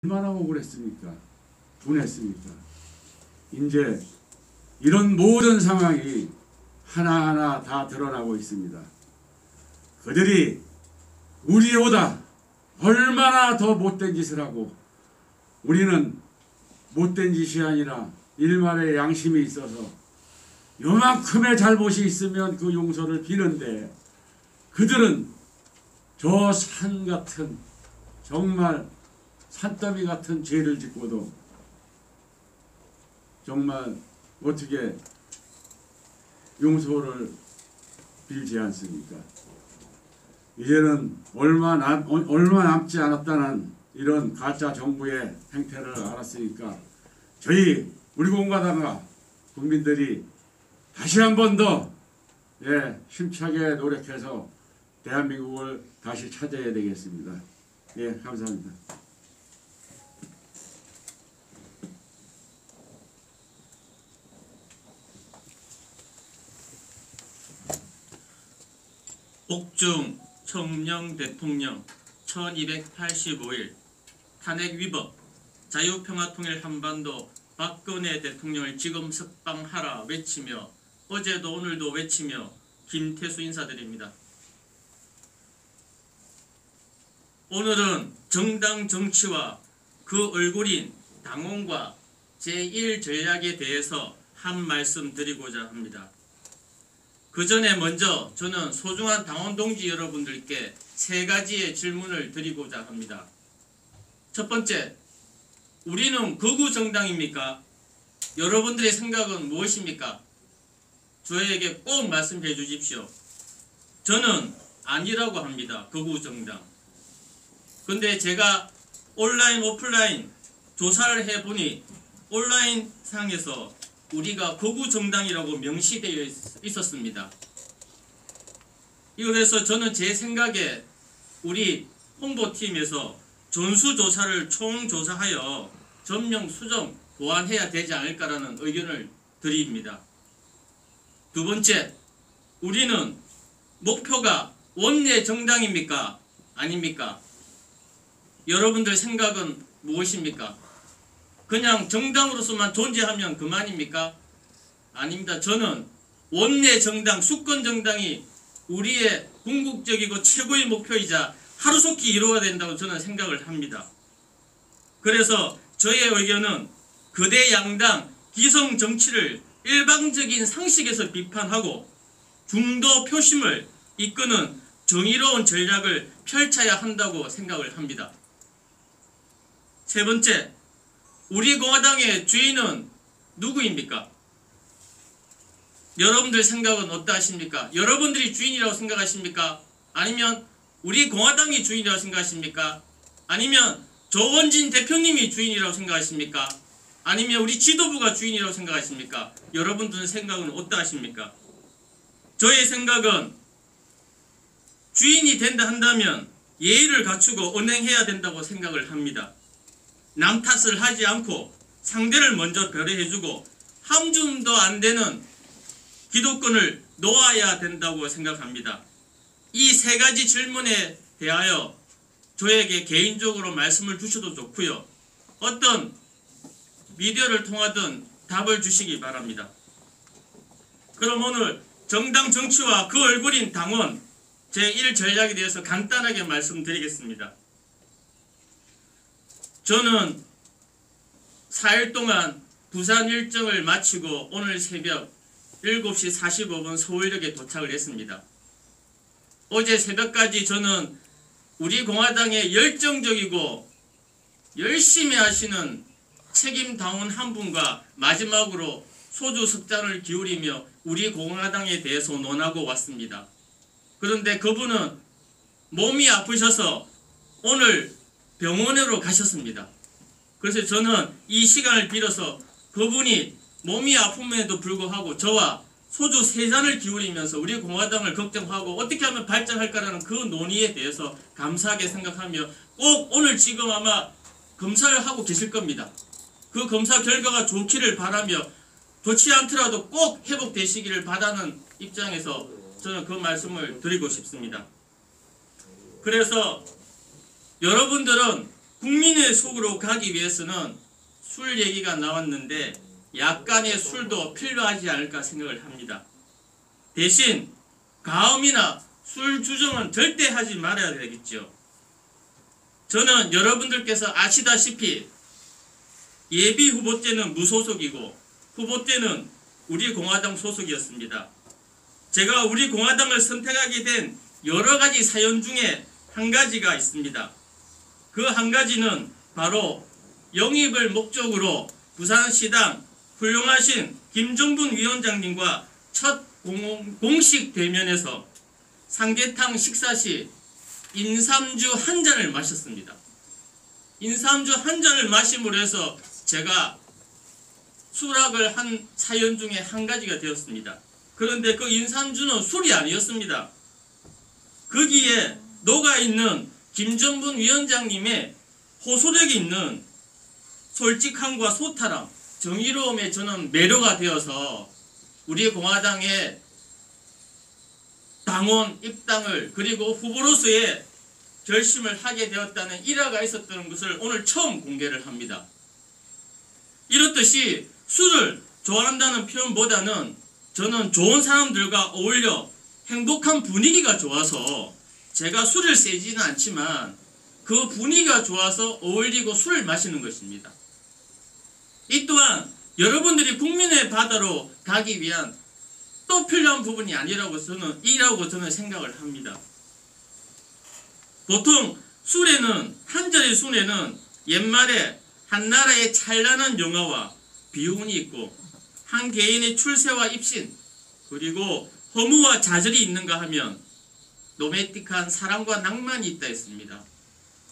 얼마나 억울했습니까? 분했습니까? 이제 이런 모든 상황이 하나하나 다 드러나고 있습니다. 그들이 우리보다 얼마나 더 못된 짓을 하고, 우리는 못된 짓이 아니라 일말의 양심이 있어서 요만큼의 잘못이 있으면 그 용서를 비는데, 그들은 저 산 같은, 정말 산더미 같은 죄를 짓고도 정말 어떻게 용서를 빌지 않습니까? 이제는 얼마 남지 않았다는 이런 가짜 정부의 행태를 알았으니까 우리 공화당과 국민들이 다시 한 번 더 힘차게 노력해서 대한민국을 다시 찾아야 되겠습니다. 감사합니다. 옥중 청령 대통령 1285일 탄핵 위법 자유평화통일 한반도 박근혜 대통령을 지금 석방하라 외치며, 어제도 오늘도 외치며 김태수 인사드립니다. 오늘은 정당 정치와 그 얼굴인 당원과 제1전략에 대해서 한 말씀 드리고자 합니다. 그 전에 먼저 저는 소중한 당원 동지 여러분들께 세 가지의 질문을 드리고자 합니다. 첫 번째, 우리는 극우 정당입니까? 여러분들의 생각은 무엇입니까? 저에게 꼭 말씀해 주십시오. 저는 아니라고 합니다. 극우 정당. 근데 제가 온라인 오프라인 조사를 해보니 온라인 상에서 우리가 극우 정당이라고 명시되어 있었습니다. 그래서 저는 제 생각에 우리 홍보팀에서 전수조사를 총조사하여 전면 수정 보완해야 되지 않을까라는 의견을 드립니다. 두 번째, 우리는 목표가 원내 정당입니까? 아닙니까? 여러분들 생각은 무엇입니까? 그냥 정당으로서만 존재하면 그만입니까? 아닙니다. 저는 원내 정당, 수권 정당이 우리의 궁극적이고 최고의 목표이자 하루속히 이루어야 된다고 저는 생각을 합니다. 그래서 저의 의견은 거대 양당 기성 정치를 일방적인 상식에서 비판하고 중도 표심을 이끄는 정의로운 전략을 펼쳐야 한다고 생각을 합니다. 세 번째, 우리 공화당의 주인은 누구입니까? 여러분들 생각은 어떠하십니까? 여러분들이 주인이라고 생각하십니까? 아니면 우리 공화당이 주인이라고 생각하십니까? 아니면 조원진 대표님이 주인이라고 생각하십니까? 아니면 우리 지도부가 주인이라고 생각하십니까? 여러분들 생각은 어떠하십니까? 저의 생각은 주인이 된다 한다면 예의를 갖추고 언행해야 된다고 생각을 합니다. 남 탓을 하지 않고 상대를 먼저 배려해주고 한 줌도 안 되는 기득권을 놓아야 된다고 생각합니다. 이 세 가지 질문에 대하여 저에게 개인적으로 말씀을 주셔도 좋고요. 어떤 미디어를 통하든 답을 주시기 바랍니다. 그럼 오늘 정당 정치와 그 얼굴인 당원 제1전략에 대해서 간단하게 말씀드리겠습니다. 저는 4일 동안 부산 일정을 마치고 오늘 새벽 7시 45분 서울역에 도착을 했습니다. 어제 새벽까지 저는 우리 공화당의 열정적이고 열심히 하시는 책임당원 한 분과 마지막으로 소주 석 잔을 기울이며 우리 공화당에 대해서 논하고 왔습니다. 그런데 그분은 몸이 아프셔서 오늘 병원으로 가셨습니다. 그래서 저는 이 시간을 빌어서 그분이 몸이 아픔에도 불구하고 저와 소주 3잔을 기울이면서 우리 공화당을 걱정하고 어떻게 하면 발전할까라는 그 논의에 대해서 감사하게 생각하며 꼭 오늘 지금 아마 검사를 하고 계실 겁니다. 그 검사 결과가 좋기를 바라며 좋지 않더라도 꼭 회복되시기를 바라는 입장에서 저는 그 말씀을 드리고 싶습니다. 그래서 여러분들은 국민의 속으로 가기 위해서는 술 얘기가 나왔는데 약간의 술도 필요하지 않을까 생각을 합니다. 대신 가음이나 술 주정은 절대 하지 말아야 되겠죠. 저는 여러분들께서 아시다시피 예비 후보 때는 무소속이고 후보 때는 우리 공화당 소속이었습니다. 제가 우리 공화당을 선택하게 된 여러 가지 사연 중에 한 가지가 있습니다. 그 한 가지는 바로 영입을 목적으로 부산시당 훌륭하신 김정분 위원장님과 첫 공식 대면에서 삼계탕 식사 시 인삼주 한 잔을 마셨습니다. 인삼주 한 잔을 마심으로 해서 제가 수락을 한 사연 중에 한 가지가 되었습니다. 그런데 그 인삼주는 술이 아니었습니다. 거기에 녹아있는 김정분 위원장님의 호소력이 있는 솔직함과 소탈함, 정의로움에 저는 매료가 되어서 우리 공화당의 당원 입당을 그리고 후보로서의 결심을 하게 되었다는 일화가 있었던 것을 오늘 처음 공개를 합니다. 이렇듯이 술을 좋아한다는 표현보다는 저는 좋은 사람들과 어울려 행복한 분위기가 좋아서 제가 술을 세지는 않지만 그 분위기가 좋아서 어울리고 술을 마시는 것입니다. 이 또한 여러분들이 국민의 바다로 가기 위한 또 필요한 부분이 아니라고 저는 생각을 합니다. 보통 술에는 한절의 술에는 옛말에 한 나라의 찬란한 영화와 비운이 있고 한 개인의 출세와 입신 그리고 허무와 좌절이 있는가 하면 로맨틱한 사랑과 낭만이 있다 했습니다.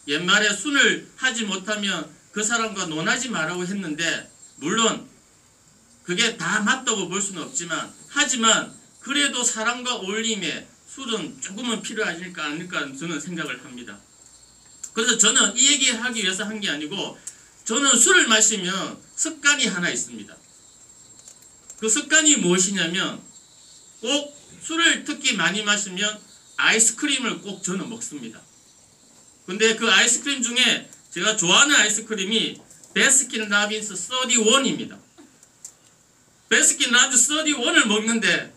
옛말에 술을 하지 못하면 그 사람과 논하지 말라고 했는데 물론 그게 다 맞다고 볼 수는 없지만 하지만 그래도 사람과 어울림에 술은 조금은 필요하지 않을까 저는 생각을 합니다. 그래서 저는 이 얘기하기 위해서 한 게 아니고 저는 술을 마시면 습관이 하나 있습니다. 그 습관이 무엇이냐면 꼭 술을 특히 많이 마시면 아이스크림을 꼭 저는 먹습니다. 근데 그 아이스크림 중에 제가 좋아하는 아이스크림이 베스킨라빈스 31입니다. 베스킨라빈스 31을 먹는데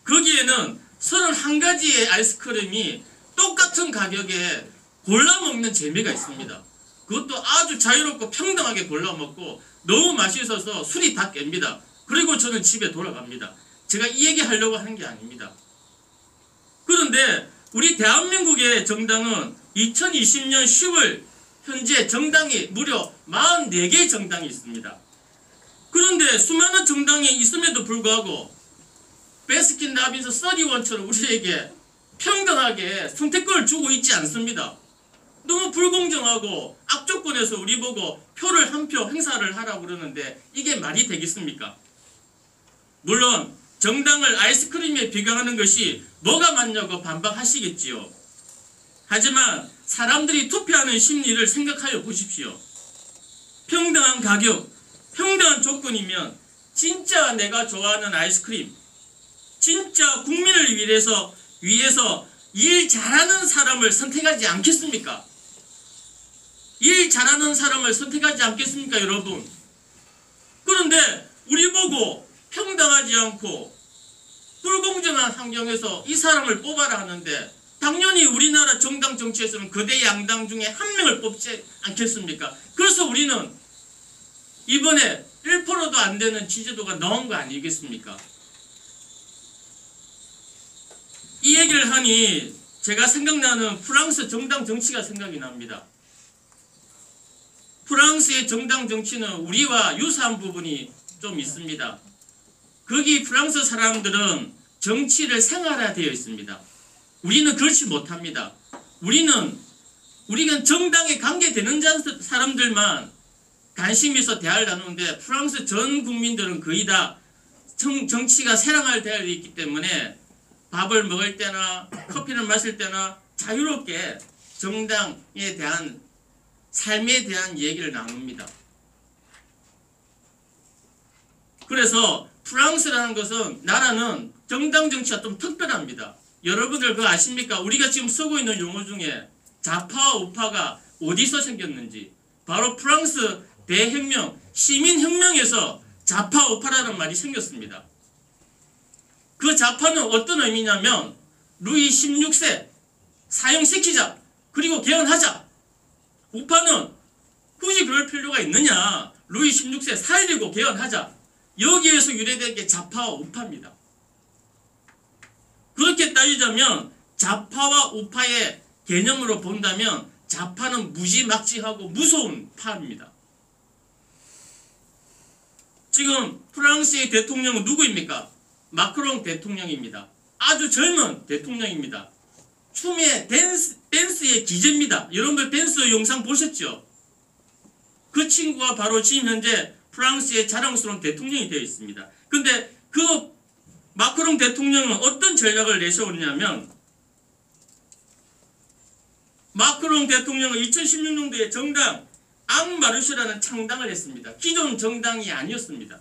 거기에는 31가지의 아이스크림이 똑같은 가격에 골라 먹는 재미가 있습니다. 그것도 아주 자유롭고 평등하게 골라 먹고 너무 맛있어서 술이 다 깹니다. 그리고 저는 집에 돌아갑니다. 제가 이 얘기 하려고 하는 게 아닙니다. 그런데 우리 대한민국의 정당은 2020년 10월 현재 정당이 무려 44개의 정당이 있습니다. 그런데 수많은 정당이 있음에도 불구하고 베스킨라빈스 31처럼 우리에게 평등하게 선택권을 주고 있지 않습니다. 너무 불공정하고 악조건에서 우리 보고 표를 한 표 행사를 하라고 그러는데 이게 말이 되겠습니까? 물론 정당을 아이스크림에 비교하는 것이 뭐가 맞냐고 반박하시겠지요. 하지만 사람들이 투표하는 심리를 생각하여 보십시오. 평등한 가격, 평등한 조건이면 진짜 내가 좋아하는 아이스크림, 진짜 국민을 위해서 일 잘하는 사람을 선택하지 않겠습니까? 일 잘하는 사람을 선택하지 않겠습니까, 여러분? 그런데 우리 보고 평등하지 않고 불공정한 환경에서 이 사람을 뽑아라 하는데 당연히 우리나라 정당 정치에서는 거대 양당 중에 한 명을 뽑지 않겠습니까? 그래서 우리는 이번에 1%도 안 되는 지지도가 나온 거 아니겠습니까? 이 얘기를 하니 제가 생각나는 프랑스 정당 정치가 생각이 납니다. 프랑스의 정당 정치는 우리와 유사한 부분이 좀 있습니다. 거기 프랑스 사람들은 정치를 생활화되어 있습니다. 우리는 그렇지 못합니다. 우리가 정당에 관계되는 사람들만 관심이 있어 대화를 나누는데 프랑스 전 국민들은 거의 다 정치가 생활화되어 있기 때문에 밥을 먹을 때나 커피를 마실 때나 자유롭게 정당에 대한 삶에 대한 얘기를 나눕니다. 그래서 프랑스라는 것은 나라는 정당 정치가 좀 특별합니다. 여러분들 그거 아십니까? 우리가 지금 쓰고 있는 용어 중에 좌파와 우파가 어디서 생겼는지 바로 프랑스 대혁명, 시민혁명에서 좌파 우파라는 말이 생겼습니다. 그 좌파는 어떤 의미냐면 루이 16세 사형시키자, 그리고 개헌하자. 우파는 굳이 그럴 필요가 있느냐, 루이 16세 살리고 개헌하자. 여기에서 유래된 게 좌파와 우파입니다. 그렇게 따지자면 좌파와 우파의 개념으로 본다면 좌파는 무지막지하고 무서운 파입니다. 지금 프랑스의 대통령은 누구입니까? 마크롱 대통령입니다. 아주 젊은 대통령입니다. 춤의 댄스의 기재입니다. 여러분들 댄스 영상 보셨죠? 그 친구가 바로 지금 현재 프랑스의 자랑스러운 대통령이 되어 있습니다. 근데 그 마크롱 대통령은 어떤 전략을 내세우냐면, 마크롱 대통령은 2016년도에 정당 앙마르슈라는 창당을 했습니다. 기존 정당이 아니었습니다.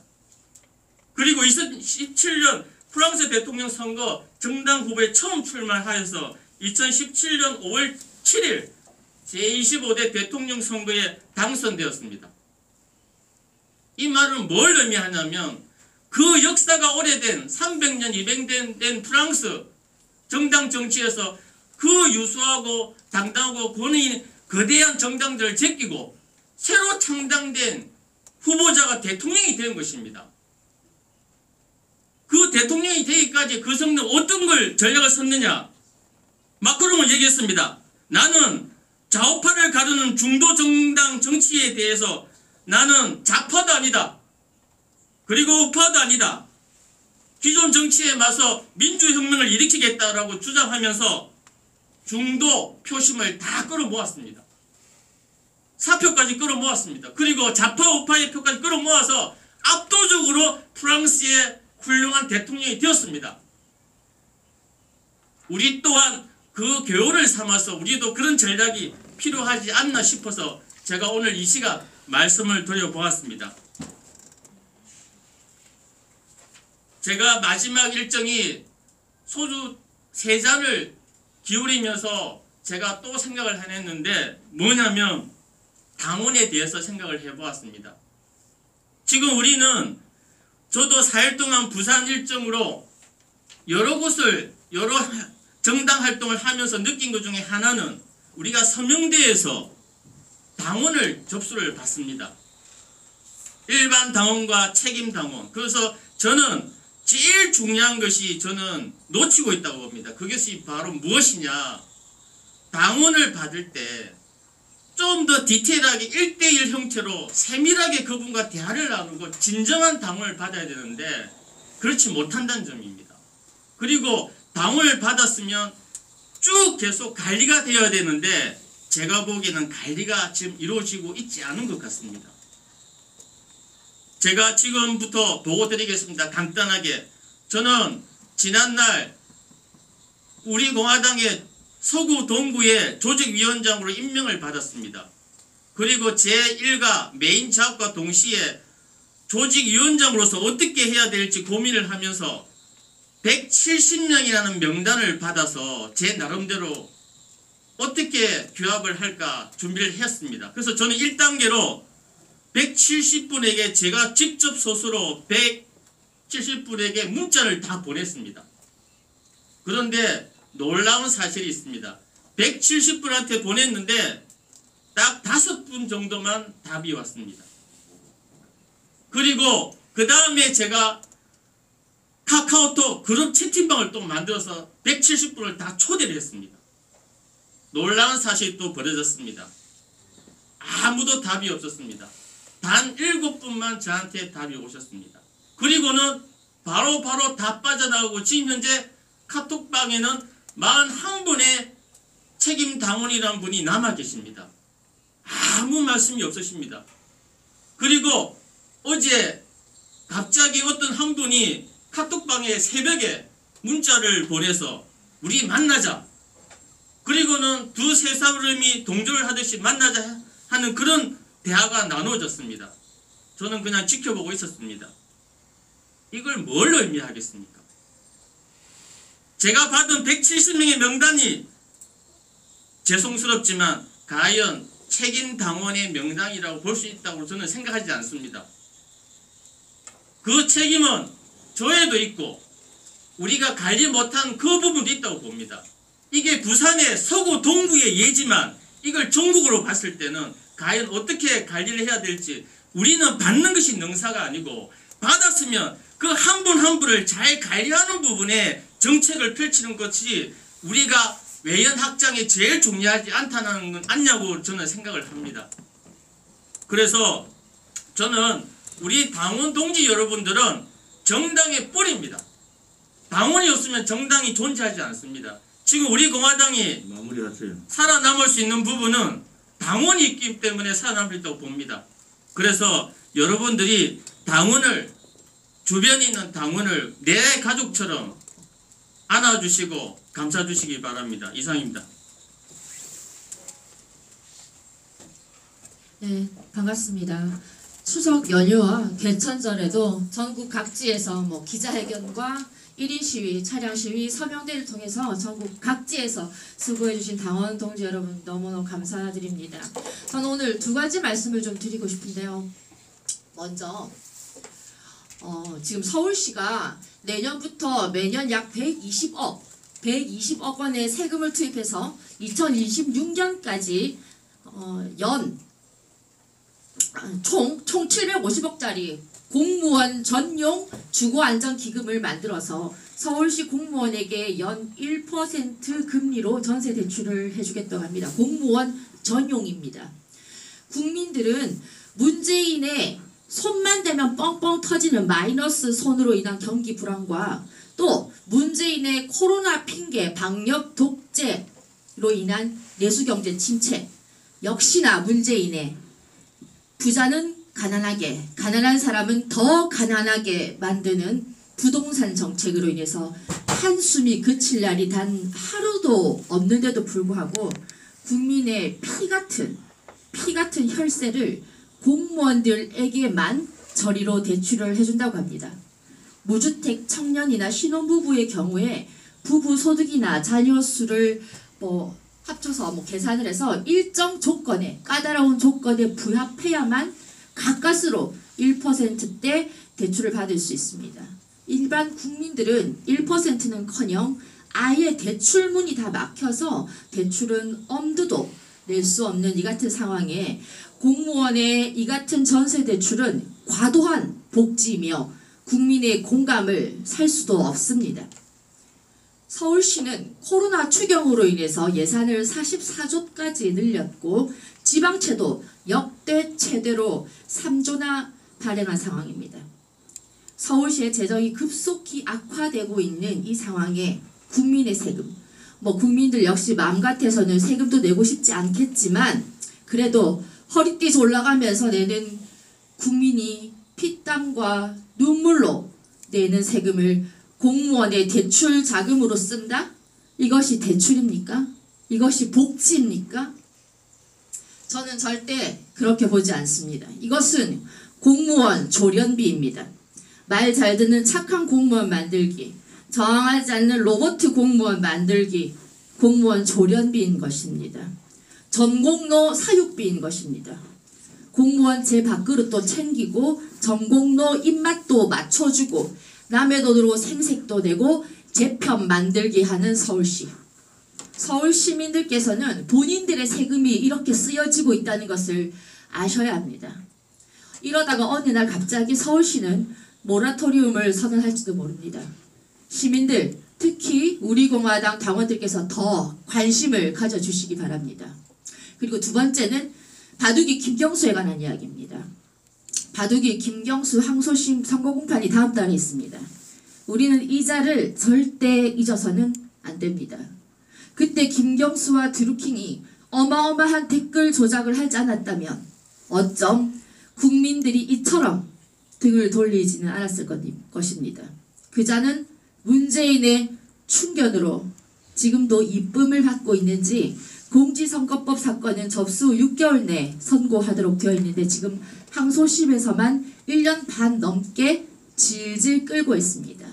그리고 2017년 프랑스 대통령 선거 정당 후보에 처음 출마하여서 2017년 5월 7일 제25대 대통령 선거에 당선되었습니다. 이 말은 뭘 의미하냐면 그 역사가 오래된 300년, 200년 된 프랑스 정당 정치에서 그 유수하고 당당하고 권위 거대한 정당들을 제끼고 새로 창당된 후보자가 대통령이 된 것입니다. 그 대통령이 되기까지 그 성는 어떤 걸 전략을 썼느냐? 마크롱은 얘기했습니다. 나는 좌우파를 가르는 중도 정당 정치에 대해서 나는 좌파도 아니다. 그리고 우파도 아니다. 기존 정치에 맞서 민주혁명을 일으키겠다라고 주장하면서 중도 표심을 다 끌어모았습니다. 사표까지 끌어모았습니다. 그리고 좌파 우파의 표까지 끌어모아서 압도적으로 프랑스의 훌륭한 대통령이 되었습니다. 우리 또한 그 교훈을 삼아서 우리도 그런 전략이 필요하지 않나 싶어서 제가 오늘 이 시간 말씀을 드려보았습니다. 제가 마지막 일정이 소주 3잔을 기울이면서 제가 또 생각을 해냈는데 뭐냐면 당원에 대해서 생각을 해보았습니다. 지금 우리는 저도 4일 동안 부산 일정으로 여러 곳을 여러 정당 활동을 하면서 느낀 것 중에 하나는 우리가 서명대에서 당원을 접수를 받습니다. 일반 당원과 책임 당원. 그래서 저는 제일 중요한 것이 저는 놓치고 있다고 봅니다. 그것이 바로 무엇이냐. 당원을 받을 때 좀 더 디테일하게 1대1 형태로 세밀하게 그분과 대화를 나누고 진정한 당원을 받아야 되는데 그렇지 못한다는 점입니다. 그리고 당원을 받았으면 쭉 계속 관리가 되어야 되는데 제가 보기에는 관리가 지금 이루어지고 있지 않은 것 같습니다. 제가 지금부터 보고 드리겠습니다. 간단하게. 저는 지난날 우리 공화당의 서구 동구의 조직위원장으로 임명을 받았습니다. 그리고 제1가 메인 작업과 동시에 조직위원장으로서 어떻게 해야 될지 고민을 하면서 170명이라는 명단을 받아서 제 나름대로 어떻게 규합을 할까 준비를 했습니다. 그래서 저는 1단계로 170분에게 제가 직접 스스로 170분에게 문자를 다 보냈습니다. 그런데 놀라운 사실이 있습니다. 170분한테 보냈는데 딱 5분 정도만 답이 왔습니다. 그리고 그 다음에 제가 카카오톡 그룹 채팅방을 또 만들어서 170분을 다 초대를 했습니다. 놀라운 사실이 또 벌어졌습니다. 아무도 답이 없었습니다. 단 7분만 저한테 답이 오셨습니다. 그리고는 바로 다 빠져나오고 지금 현재 카톡방에는 41분의 책임 당원이라는 분이 남아 계십니다. 아무 말씀이 없으십니다. 그리고 어제 갑자기 어떤 한 분이 카톡방에 새벽에 문자를 보내서 우리 만나자. 그리고는 두세 사람이 동조를 하듯이 만나자 하는 그런 대화가 나누어졌습니다. 저는 그냥 지켜보고 있었습니다. 이걸 뭘 의미하겠습니까? 제가 받은 170명의 명단이 죄송스럽지만 과연 책임 당원의 명단이라고 볼 수 있다고 저는 생각하지 않습니다. 그 책임은 저에도 있고 우리가 관리 못한 그 부분도 있다고 봅니다. 이게 부산의 서구 동구의 예지만 이걸 전국으로 봤을 때는 과연 어떻게 관리를 해야 될지 우리는 받는 것이 능사가 아니고 받았으면 그 한 분 한 분을 잘 관리하는 부분에 정책을 펼치는 것이 우리가 외연 확장에 제일 중요하지 않냐고 저는 생각을 합니다. 그래서 저는 우리 당원 동지 여러분들은 정당의 뿌리입니다. 당원이 없으면 정당이 존재하지 않습니다. 지금 우리 공화당이 마무리하세요. 살아남을 수 있는 부분은 당원이 있기 때문에 살아남을 수 있다고 봅니다. 그래서 여러분들이 당원을 주변에 있는 당원을 내 가족처럼 안아주시고 감싸주시기 바랍니다. 이상입니다. 네, 반갑습니다. 추석 연휴와 개천절에도 전국 각지에서 기자회견과 1인 시위, 차량 시위, 서명대를 통해서 전국 각지에서 수고해주신 당원 동지 여러분 너무너무 감사드립니다. 저는 오늘 두 가지 말씀을 좀 드리고 싶은데요. 먼저 지금 서울시가 내년부터 매년 약 120억 원의 세금을 투입해서 2026년까지 총 750억짜리 공무원 전용 주거안정기금을 만들어서 서울시 공무원에게 연 1% 금리로 전세 대출을 해주겠다고 합니다. 공무원 전용입니다. 국민들은 문재인의 손만 대면 뻥뻥 터지는 마이너스 손으로 인한 경기 불안과 또 문재인의 코로나 핑계 방역 독재로 인한 내수경제 침체, 역시나 문재인의 부자는 가난하게, 가난한 사람은 더 가난하게 만드는 부동산 정책으로 인해서 한숨이 그칠 날이 단 하루도 없는데도 불구하고 국민의 피 같은 혈세를 공무원들에게만 저리로 대출을 해준다고 합니다. 무주택 청년이나 신혼부부의 경우에 부부 소득이나 자녀 수를 합쳐서 계산을 해서 일정 조건에, 까다로운 조건에 부합해야만 가까스로 1%대 대출을 받을 수 있습니다. 일반 국민들은 1%는커녕 아예 대출문이 다 막혀서 대출은 엄두도 낼 수 없는 이 같은 상황에 공무원의 이 같은 전세 대출은 과도한 복지이며 국민의 공감을 살 수도 없습니다. 서울시는 코로나 추경으로 인해서 예산을 44조까지 늘렸고 지방채도 역대 최대로 3조나 발행한 상황입니다. 서울시의 재정이 급속히 악화되고 있는 이 상황에 국민의 세금, 국민들 역시 마음 같아서는 세금도 내고 싶지 않겠지만 그래도 허리띠 올라가면서 내는 국민이 피땀과 눈물로 내는 세금을 공무원의 대출 자금으로 쓴다? 이것이 대출입니까? 이것이 복지입니까? 저는 절대 그렇게 보지 않습니다. 이것은 공무원 조련비입니다. 말 잘 듣는 착한 공무원 만들기, 저항하지 않는 로봇 공무원 만들기, 공무원 조련비인 것입니다. 전공로 사육비인 것입니다. 공무원 제 밥그릇도 챙기고 전공로 입맛도 맞춰주고 남의 돈으로 생색도 내고 재편 만들게 하는 서울시. 서울 시민들께서는 본인들의 세금이 이렇게 쓰여지고 있다는 것을 아셔야 합니다. 이러다가 어느 날 갑자기 서울시는 모라토리움을 선언할지도 모릅니다. 시민들, 특히 우리 공화당 당원들께서 더 관심을 가져주시기 바랍니다. 그리고 두 번째는 바둑이 김경수에 관한 이야기입니다. 바둑이 김경수 항소심 선고 공판이 다음 달에 있습니다. 우리는 이 자를 절대 잊어서는 안 됩니다. 그때 김경수와 드루킹이 어마어마한 댓글 조작을 하지 않았다면 어쩜 국민들이 이처럼 등을 돌리지는 않았을 것입니다. 그 자는 문재인의 충견으로 지금도 입금을 받고 있는지 공직선거법 사건은 접수 후 6개월 내에 선고하도록 되어 있는데 지금 항소심에서만 1년 반 넘게 질질 끌고 있습니다.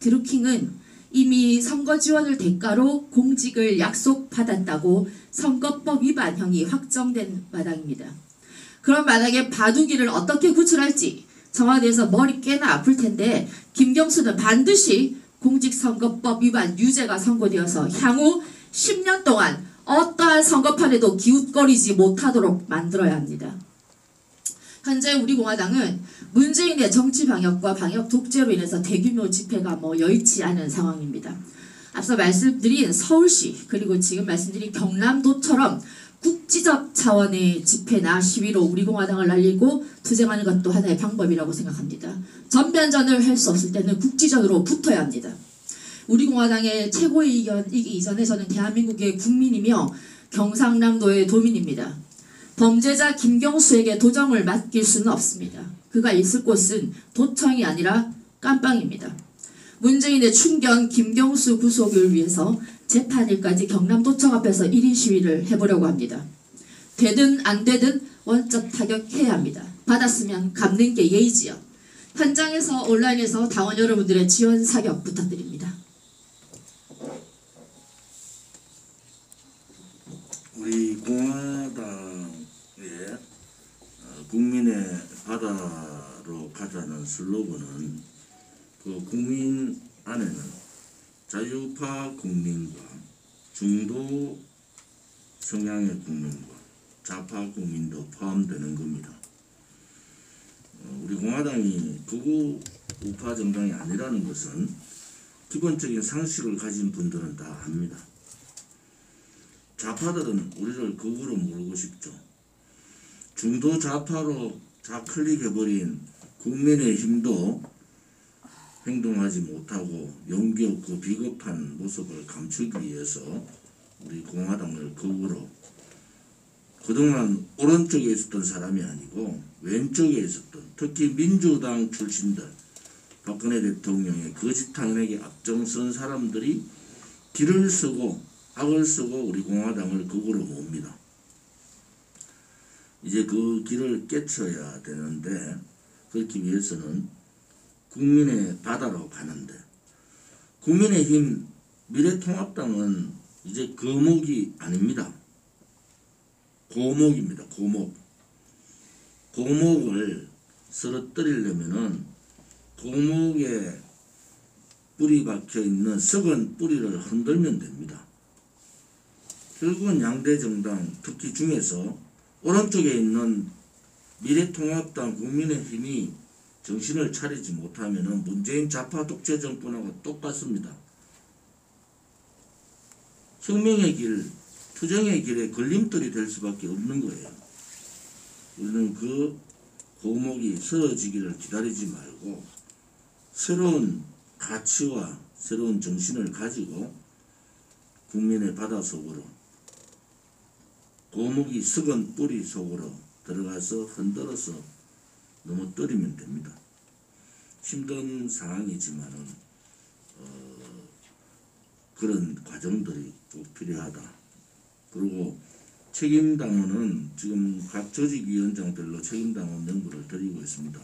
드루킹은 이미 선거 지원을 대가로 공직을 약속받았다고 선거법 위반형이 확정된 마당입니다. 그런 마당에 바둑이를 어떻게 구출할지 청와대에서 머리 꽤나 아플 텐데 김경수는 반드시 공직선거법 위반 유죄가 선고되어서 향후 10년 동안 어떠한 선거판에도 기웃거리지 못하도록 만들어야 합니다. 현재 우리 공화당은 문재인의 정치 방역과 방역 독재로 인해서 대규모 집회가 여의치 않은 상황입니다. 앞서 말씀드린 서울시 그리고 지금 말씀드린 경남도처럼 국지적 차원의 집회나 시위로 우리 공화당을 날리고 투쟁하는 것도 하나의 방법이라고 생각합니다. 전면전을 할 수 없을 때는 국지전으로 붙어야 합니다. 우리 공화당의 최고위원이기 이전에 저는 대한민국의 국민이며 경상남도의 도민입니다. 범죄자 김경수에게 도정을 맡길 수는 없습니다. 그가 있을 곳은 도청이 아니라 깜빵입니다. 문재인의 충견 김경수 구속을 위해서 재판일까지 경남도청 앞에서 1인 시위를 해보려고 합니다. 되든 안 되든 원적 타격해야 합니다. 받았으면 갚는 게 예의지요. 현장에서 온라인에서 당원 여러분들의 지원 사격 부탁드립니다. 우리 공화당의 국민의 바다로 가자는 슬로건은 그 국민 안에는 자유파 국민과 중도 성향의 국민과 좌파 국민도 포함되는 겁니다. 우리 공화당이 극우 우파 정당이 아니라는 것은 기본적인 상식을 가진 분들은 다 압니다. 좌파들은 우리를 극우로 모르고 싶죠. 중도 좌파로 좌클릭해버린 국민의힘도 행동하지 못하고 용기 없고 비겁한 모습을 감추기 위해서 우리 공화당을 극우로 그동안 오른쪽에 있었던 사람이 아니고 왼쪽에 있었던 특히 민주당 출신들 박근혜 대통령의 거짓탕행에 앞장선 사람들이 길을 쓰고 악을 쓰고 우리 공화당을 극우로 모읍니다. 이제 그 길을 깨쳐야 되는데 그렇기 위해서는 국민의 바다로 가는데 국민의힘 미래통합당은 이제 거목이 아닙니다. 고목입니다. 고목. 고목을 쓰러뜨리려면은 고목에 뿌리 박혀있는 썩은 뿌리를 흔들면 됩니다. 결국은 양대 정당 특히 중에서 오른쪽에 있는 미래통합당 국민의힘이 정신을 차리지 못하면 문재인 좌파 독재 정권하고 똑같습니다. 혁명의 길, 투쟁의 길에 걸림돌이 될 수밖에 없는 거예요. 우리는 그 고목이 쓰러지기를 기다리지 말고 새로운 가치와 새로운 정신을 가지고 국민의 바다 속으로 고목이 썩은 뿌리 속으로 들어가서 흔들어서 넘어뜨리면 됩니다. 힘든 상황이지만은 그런 과정들이 꼭 필요하다. 그리고 책임당원은 지금 각 조직위원장별로 책임당원 명부를 드리고 있습니다.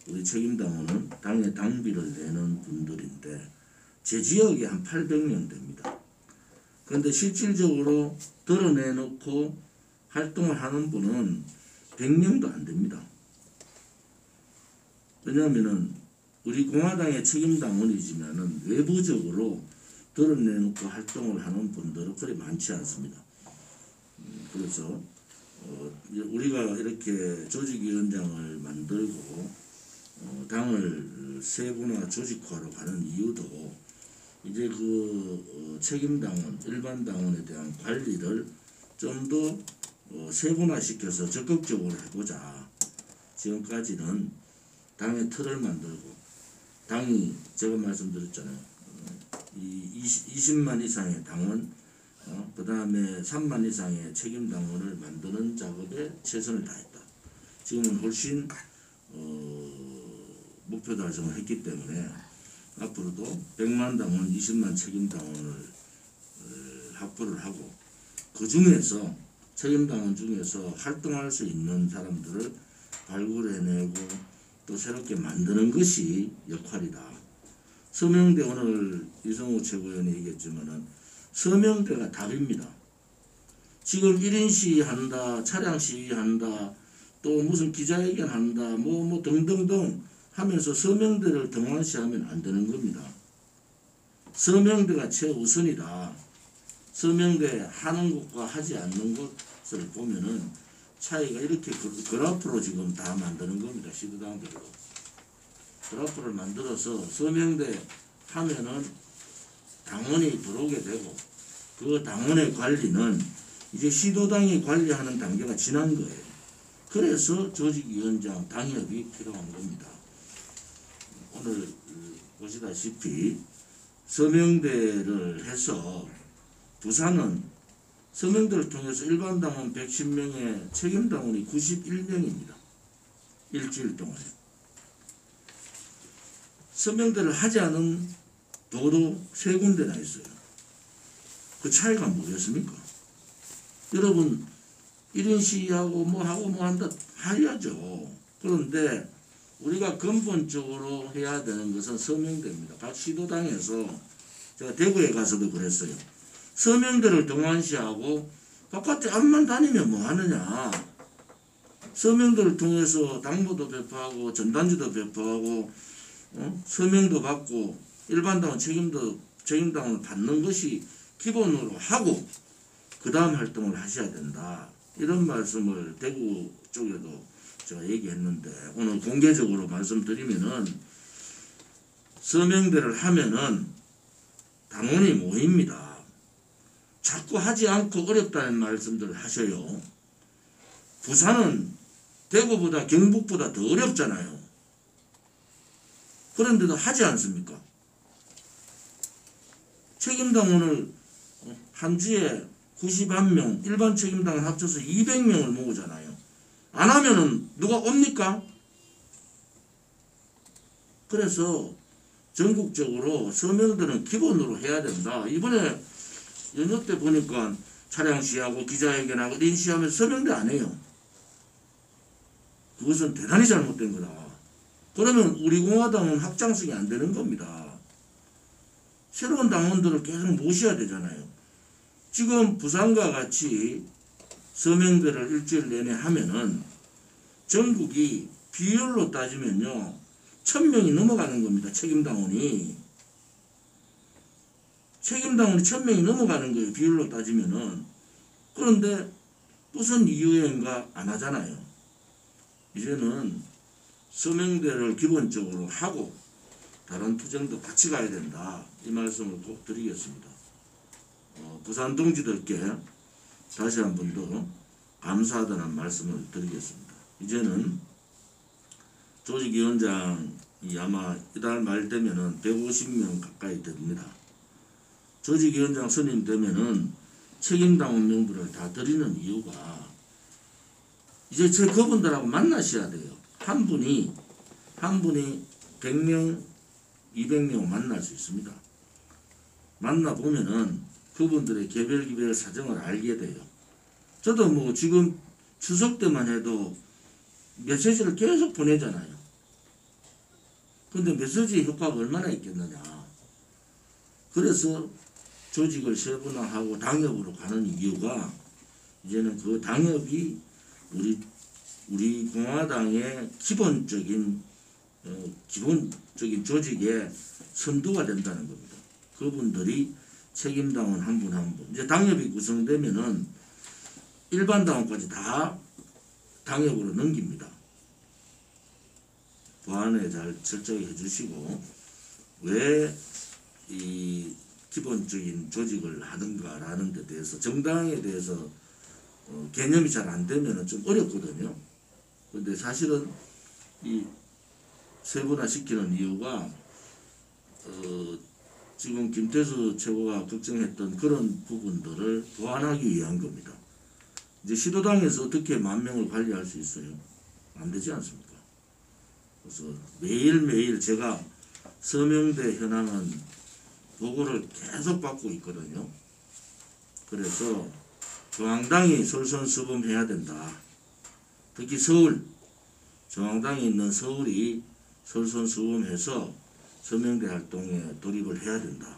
우리 책임당원은 당의 당비를 내는 분들인데 제 지역에 한 800명 됩니다. 그런데 실질적으로 드러내놓고 활동을 하는 분은 100명도 안 됩니다. 왜냐하면은 우리 공화당의 책임당원이지만은 외부적으로 드러내놓고 활동을 하는 분들은 그리 많지 않습니다. 그래서 우리가 이렇게 조직위원장을 만들고 당을 세분화 조직화로 가는 이유도 이제 그 책임당원, 일반당원에 대한 관리를 좀 더 세분화시켜서 적극적으로 해보자. 지금까지는 당의 틀을 만들고 당이 제가 말씀드렸잖아요. 이 20만 이상의 당원, 그 다음에 3만 이상의 책임당원을 만드는 작업에 최선을 다했다. 지금은 훨씬 목표 달성을 했기 때문에 앞으로도 100만 당원, 20만 책임당원을 확보를 하고 그 중에서 책임당원 중에서 활동할 수 있는 사람들을 발굴해내고 또 새롭게 만드는 것이 역할이다. 서명대 오늘 이성우 최고위원이 얘기했지만은 서명대가 답입니다. 지금 1인 시위한다, 차량 시위한다, 또 무슨 기자회견 한다, 뭐 등등등 하면서 서명대를 등한시하면 안 되는 겁니다. 서명대가 최우선이다. 서명대 하는 것과 하지 않는 것을 보면은 차이가 이렇게 그래프로 지금 다 만드는 겁니다. 시도당들로. 그래프를 만들어서 서명대 하면은 당원이 들어오게 되고 그 당원의 관리는 이제 시도당이 관리하는 단계가 지난 거예요. 그래서 조직위원장 당협이 필요한 겁니다. 오늘 보시다시피 서명대를 해서 부산은 서명대를 통해서 일반 당원 110명에 책임 당원이 91명입니다. 일주일 동안에. 서명대를 하지 않은 도로 3군데나 있어요. 그 차이가 뭐겠습니까? 여러분 1인 시위하고 뭐 하고 뭐 한다 해야죠. 그런데 우리가 근본적으로 해야 되는 것은 서명대입니다. 각 시도당에서 제가 대구에 가서도 그랬어요. 서명대를 등한시하고 바깥에 앞만 다니면 뭐 하느냐. 서명대를 통해서 당부도 배포하고 전단지도 배포하고 서명도 받고 일반당원 책임당원을 받는 것이 기본으로 하고 그 다음 활동을 하셔야 된다. 이런 말씀을 대구 쪽에도 제가 얘기했는데 오늘 공개적으로 말씀드리면은 서명대를 하면은 당원이 모입니다. 자꾸 하지 않고 어렵다는 말씀들을 하셔요. 부산은 대구보다 경북보다 더 어렵잖아요. 그런데도 하지 않습니까? 책임당원을 한 주에 91명, 일반 책임당원 합쳐서 200명을 모으잖아요. 안 하면은 누가 옵니까? 그래서 전국적으로 서명들은 기본으로 해야 된다. 이번에 연휴 때 보니까 차량 시위하고 기자회견하고 인시하면서 서명대 안 해요. 그것은 대단히 잘못된 거다. 그러면 우리 공화당은 확장성이 안 되는 겁니다. 새로운 당원들을 계속 모셔야 되잖아요. 지금 부산과 같이 서명대를 일주일 내내 하면은 전국이 비율로 따지면요 1000명이 넘어가는 겁니다. 책임당원이 1000명이 넘어가는 거예요. 비율로 따지면은. 그런데 무슨 이유인가 안 하잖아요. 이제는 서명대를 기본적으로 하고 다른 투쟁도 같이 가야 된다. 이 말씀을 꼭 드리겠습니다. 부산 동지들께 다시 한 번 더 감사하다는 말씀을 드리겠습니다. 이제는 조직위원장이 아마 이달 말 되면은 150명 가까이 됩니다. 조직위원장 선임되면은 책임당원 명부를 다 드리는 이유가 이제 그분들하고 만나셔야 돼요. 한 분이 100명, 200명 만날 수 있습니다. 만나보면은 그분들의 개별 사정을 알게 돼요. 저도 뭐 지금 추석 때만 해도 메시지를 계속 보내잖아요. 근데 메시지 효과가 얼마나 있겠느냐. 그래서 조직을 세분화하고 당협으로 가는 이유가 이제는 그 당협이 우리 공화당의 기본적인 조직의 선두가 된다는 겁니다. 그분들이 책임당원 한 분 한 분. 이제 당협이 구성되면은 일반 당원까지 다 당협으로 넘깁니다. 보안에 잘 철저히 해주시고 왜 이 기본적인 조직을 하는가라는 데 대해서 정당에 대해서 개념이 잘 안 되면은 좀 어렵거든요. 근데 사실은 이 세분화 시키는 이유가 지금 김태수 최고가 걱정했던 그런 부분들을 보완하기 위한 겁니다. 이제 시도당에서 어떻게 10,000명을 관리할 수 있어요? 안 되지 않습니까? 그래서 매일매일 제가 서명대 현황은 보고를 계속 받고 있거든요. 그래서 중앙당이 솔선수범해야 된다. 특히 서울, 중앙당이 있는 서울이 솔선수범해서 서명대 활동에 돌입을 해야 된다.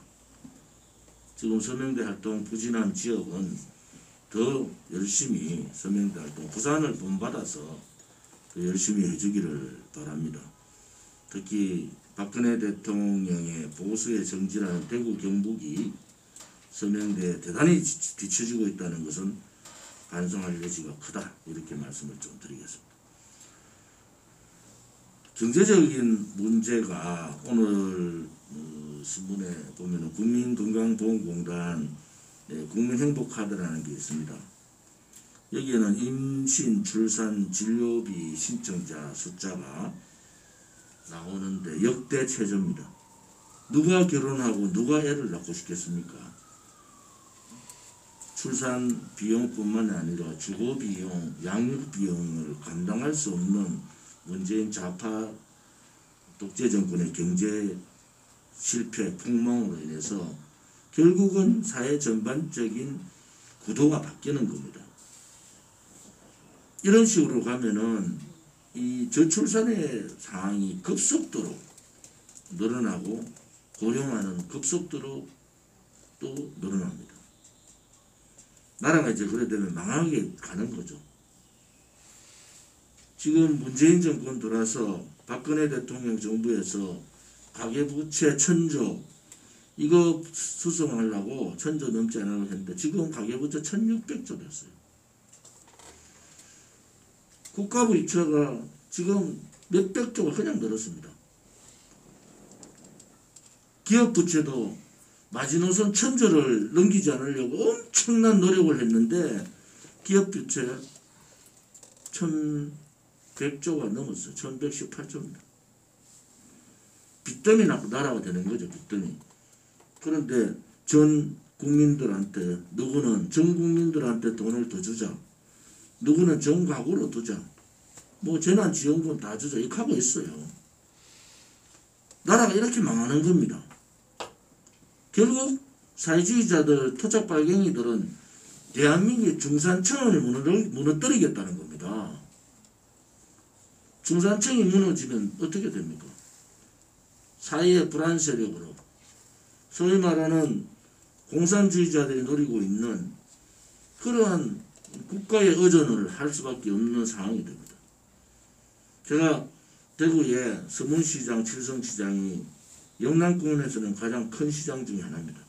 지금 서명대 활동 부진한 지역은 더 열심히 서명대 활동, 부산을 본받아서 더 열심히 해주기를 바랍니다. 특히 박근혜 대통령의 보수의 정지라는 대구 경북이 서명대에 대단히 뒤처지고 있다는 것은 반성할 여지가 크다, 이렇게 말씀을 좀 드리겠습니다. 경제적인 문제가 오늘 신문에 보면 국민건강보험공단 국민행복카드라는 게 있습니다. 여기에는 임신, 출산, 진료비 신청자 숫자가 나오는데 역대 최저입니다. 누가 결혼하고 누가 애를 낳고 싶겠습니까? 출산 비용뿐만 아니라 주거 비용, 양육 비용을 감당할 수 없는 문재인 좌파 독재 정권의 경제 실패, 폭망으로 인해서 결국은 사회 전반적인 구도가 바뀌는 겁니다. 이런 식으로 가면은 이 저출산의 상황이 급속도로 늘어나고 고령화는 급속도로 또 늘어납니다. 나라가 이제 그래 되면 망하게 가는 거죠. 지금 문재인 정권 들어서 박근혜 대통령 정부에서 가계부채 1000조 이거 수송하려고 1000조 넘지 않으려고 했는데 지금 가계부채 1600조 됐어요. 국가부채가 지금 몇백 조가 그냥 늘었습니다. 기업부채도 마지노선 1000조를 넘기지 않으려고 엄청난 노력을 했는데 기업부채 1100조가 넘었어요. 1118조입니다. 빚더미 나라가 되는 거죠. 빚더미. 그런데 전 국민들한테 누구는 전 국민들한테 돈을 더 주자. 누구는 전 가구로 두자. 뭐 재난지원금 다 주자. 이렇게 하고 있어요. 나라가 이렇게 망하는 겁니다. 결국 사회주의자들, 토착발갱이들은 대한민국의 중산층을 무너뜨리겠다는 겁니다. 중산층이 무너지면 어떻게 됩니까? 사회의 불안 세력으로 소위 말하는 공산주의자들이 노리고 있는 그러한 국가의 의존을 할 수밖에 없는 상황이 됩니다. 제가 대구의 서문시장, 칠성시장이 영남권에서는 가장 큰 시장 중에 하나입니다.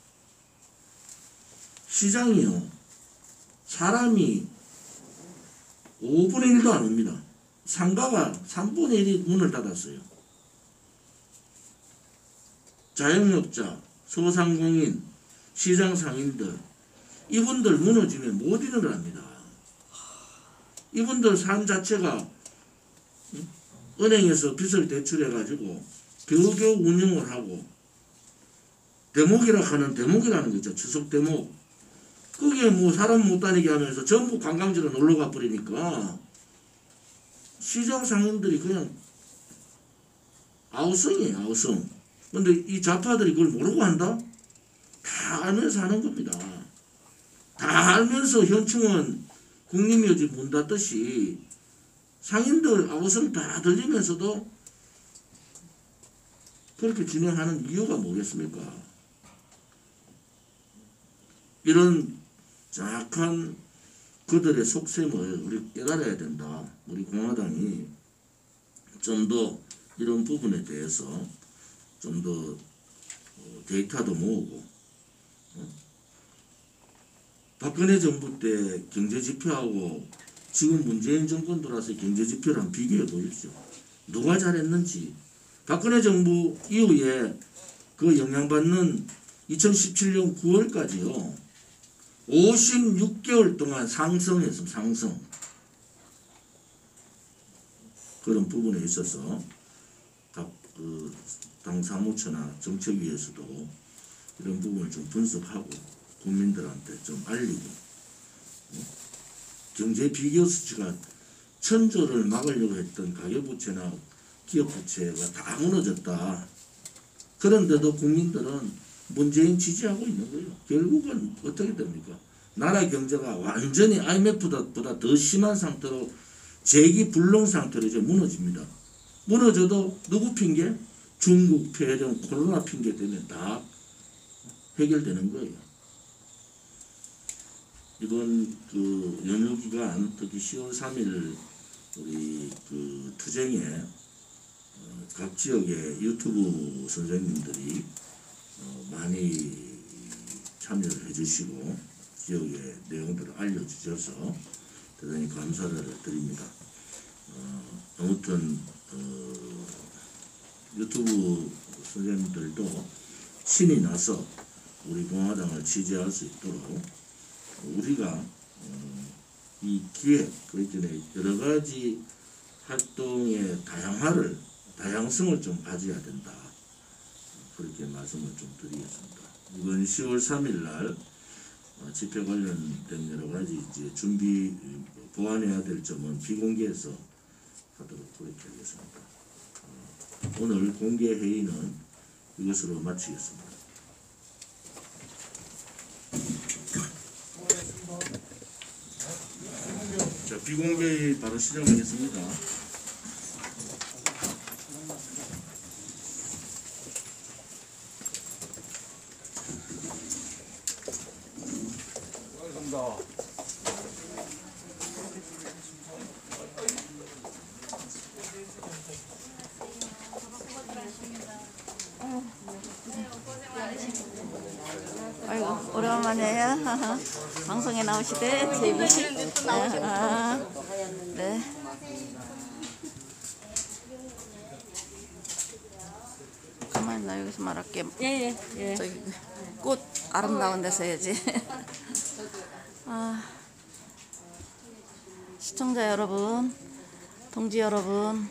시장이요, 사람이 5분의 1도 안 옵니다. 상가가 3분의 1이 문을 닫았어요. 자영업자, 소상공인, 시장 상인들, 이분들 무너지면 못 일어납니다. 이분들 삶 자체가 은행에서 빚을 대출해가지고 겨우겨우 운영을 하고 대목이라 하는 대목이라는 거죠. 추석 대목. 그게 뭐 사람 못 다니게 하면서 전부 관광지로 놀러 가버리니까 시장 상인들이 그냥 아우성이에요. 아우성. 근데 이 좌파들이 그걸 모르고 한다? 다 알면서 하는 겁니다. 다 알면서 현충원 국립묘지 문 닫듯이 상인들 아우성 다 들리면서도 그렇게 진행하는 이유가 뭐겠습니까? 이런 정확한 그들의 속셈을 우리 깨달아야 된다. 우리 공화당이 좀 더 이런 부분에 대해서 좀 더 데이터도 모으고 박근혜 정부 때 경제지표하고 지금 문재인 정권 들어와서 경제지표랑 비교해 보십시오. 누가 잘했는지. 박근혜 정부 이후에 그 영향받는 2017년 9월까지요. 56개월 동안 상승했습니다. 상승. 그런 부분에 있어서 각 당 사무처나 정책위에서도 이런 부분을 좀 분석하고 국민들한테 좀 알리고 경제 비교 수치가 1000조를 막으려고 했던 가계부채나 기업부채가 다 무너졌다. 그런데도 국민들은 문재인 지지하고 있는 거예요. 결국은 어떻게 됩니까? 나라 경제가 완전히 IMF보다 더 심한 상태로 재기불능 상태로 이제 무너집니다. 무너져도 누구 핑계? 중국 폐렴 코로나 핑계 대면 다 해결되는 거예요. 이번 그 연휴 기간 특히 10월 3일 우리 그 투쟁에 각 지역의 유튜브 선생님들이 많이 참여를 해주시고 지역의 내용들을 알려주셔서 대단히 감사를 드립니다. 아무튼 유튜브 선생님들도 신이 나서 우리 공화당을 지지할 수 있도록 우리가 이 기획 그렇기 때문에 여러 가지 활동의 다양성을 좀 가져야 된다. 그렇게 말씀을 좀 드리겠습니다. 이번 10월 3일 날 집회 관련된 여러 가지 이제 준비 보완해야 될 점은 비공개해서 하도록 그렇게 하겠습니다. 오늘 공개 회의는 이것으로 마치겠습니다. 자, 비공개 회의 바로 시작하겠습니다. 아이고 오랜만이에요. 방송에 나오시대. 재밌. 네. 가만히 나 여기서 말할게. 예. 저기 꽃 아름다운 데서 해야지. 시청자 여러분, 동지 여러분,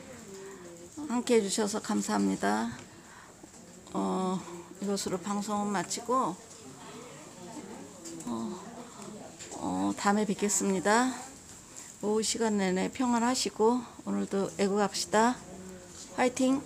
함께 해주셔서 감사합니다. 이것으로 방송은 마치고 다음에 뵙겠습니다. 오후 시간 내내 평안하시고 오늘도 애국합시다. 화이팅!